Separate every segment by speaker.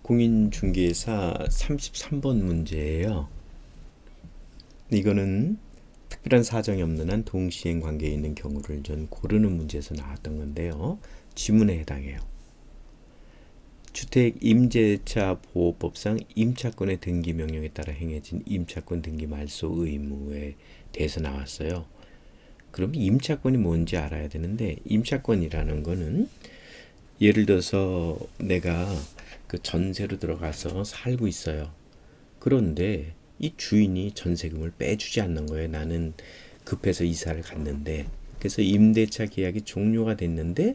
Speaker 1: 공인중개사 33번 문제예요. 이거는 특별한 사정이 없는 한 동시행 관계에 있는 경우를 전 고르는 문제에서 나왔던 건데요. 지문에 해당해요. 주택임대차 보호법상 임차권의 등기 명령에 따라 행해진 임차권 등기 말소 의무에 대해서 나왔어요. 그럼 임차권이 뭔지 알아야 되는데, 임차권이라는 거는 예를 들어서 내가 그 전세로 들어가서 살고 있어요. 그런데 이 주인이 전세금을 빼주지 않는 거예요. 나는 급해서 이사를 갔는데, 그래서 임대차 계약이 종료가 됐는데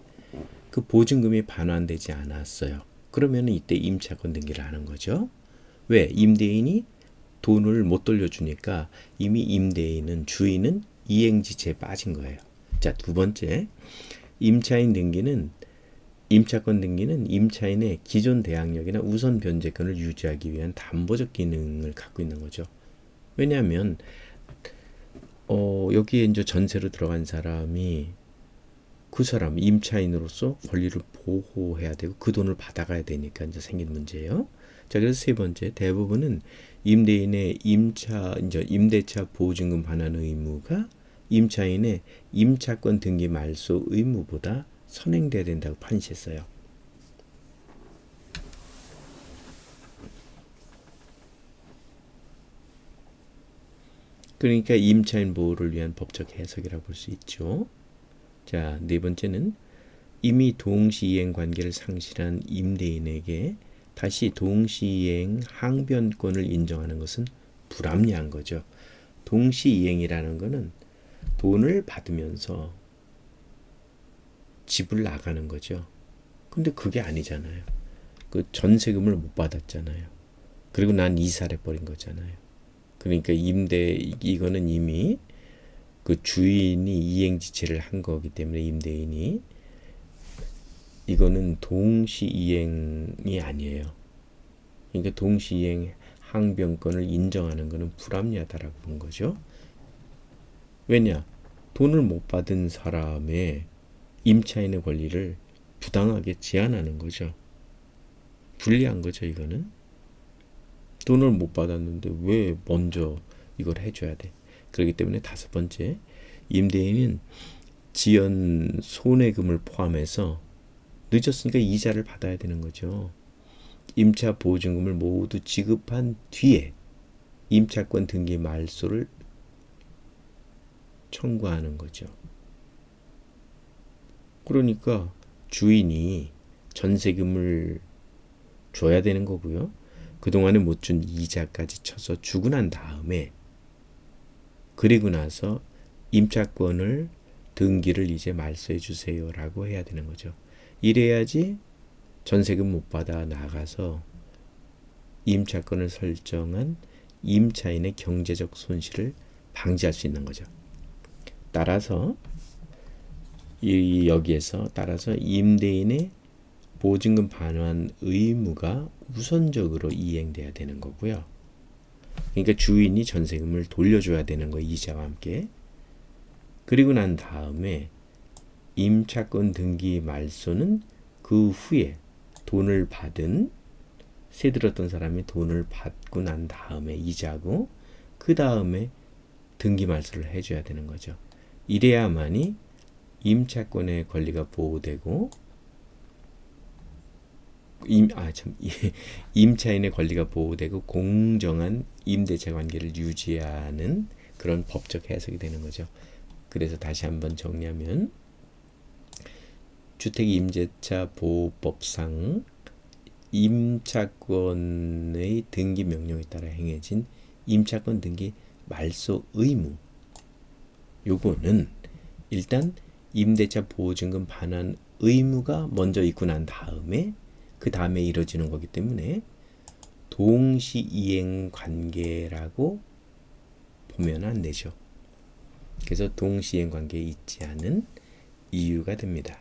Speaker 1: 그 보증금이 반환되지 않았어요. 그러면 이때 임차권 등기를 하는 거죠. 왜? 임대인이 돈을 못 돌려주니까 이미 주인은 이행지체에 빠진 거예요. 자, 두 번째, 임차권 등기는 임차인의 기존 대항력이나 우선 변제권을 유지하기 위한 담보적 기능을 갖고 있는 거죠. 왜냐하면 여기에 이제 전세로 들어간 사람이 그 사람 임차인으로서 권리를 보호해야 되고 그 돈을 받아가야 되니까 이제 생긴 문제예요. 자, 그래서 세 번째, 대부분은 임대인의 임대차 보증금 반환 의무가 임차인의 임차권 등기 말소 의무보다 선행돼야 된다고 판시했어요. 그러니까 임차인 보호를 위한 법적 해석이라고 볼 수 있죠. 자, 네 번째는 이미 동시이행 관계를 상실한 임대인에게 다시 동시이행 항변권을 인정하는 것은 불합리한 거죠. 동시이행이라는 것은 돈을 받으면서 집을 나가는 거죠. 근데 그게 아니잖아요. 그 전세금을 못 받았잖아요. 그리고 난 이사를 해버린 거잖아요. 그러니까 이거는 이미 그 주인이 이행지체를 한 거기 때문에 임대인이 이거는 동시이행이 아니에요. 그러니까 동시이행 항변권을 인정하는 것은 불합리하다라고 본 거죠. 왜냐? 돈을 못 받은 사람의 임차인의 권리를 부당하게 제한하는 거죠. 불리한 거죠, 이거는. 돈을 못 받았는데 왜 먼저 이걸 해줘야 돼? 그렇기 때문에 다섯 번째, 임대인은 지연 손해금을 포함해서 늦었으니까 이자를 받아야 되는 거죠. 임차 보증금을 모두 지급한 뒤에 임차권 등기 말소를 청구하는 거죠. 그러니까 주인이 전세금을 줘야 되는 거고요. 그동안에 못 준 이자까지 쳐서 주고 난 다음에, 그리고 나서 임차권을 등기를 이제 말소해 주세요라고 해야 되는 거죠. 이래야지 전세금 못 받아 나가서 임차권을 설정한 임차인의 경제적 손실을 방지할 수 있는 거죠. 따라서 여기에서 임대인의 보증금 반환 의무가 우선적으로 이행돼야 되는 거고요. 그러니까 주인이 전세금을 돌려줘야 되는 거, 이자와 함께. 그리고 난 다음에 임차권 등기 말소는 그 후에 돈을 받은, 세 들었던 사람이 돈을 받고 난 다음에 이자고, 그 다음에 등기 말소를 해줘야 되는 거죠. 이래야만이 임차권의 권리가 보호되고 임차인의 권리가 보호되고 공정한 임대차 관계를 유지하는 그런 법적 해석이 되는 거죠. 그래서 다시 한번 정리하면, 주택임대차 보호법상 임차권의 등기 명령에 따라 행해진 임차권 등기 말소 의무, 요거는 일단 임대차 보증금 반환 의무가 먼저 있고 난 다음에 그 다음에 이루어지는 거기 때문에 동시이행 관계라고 보면 안 되죠. 그래서 동시이행 관계에 있지 않은 이유가 됩니다.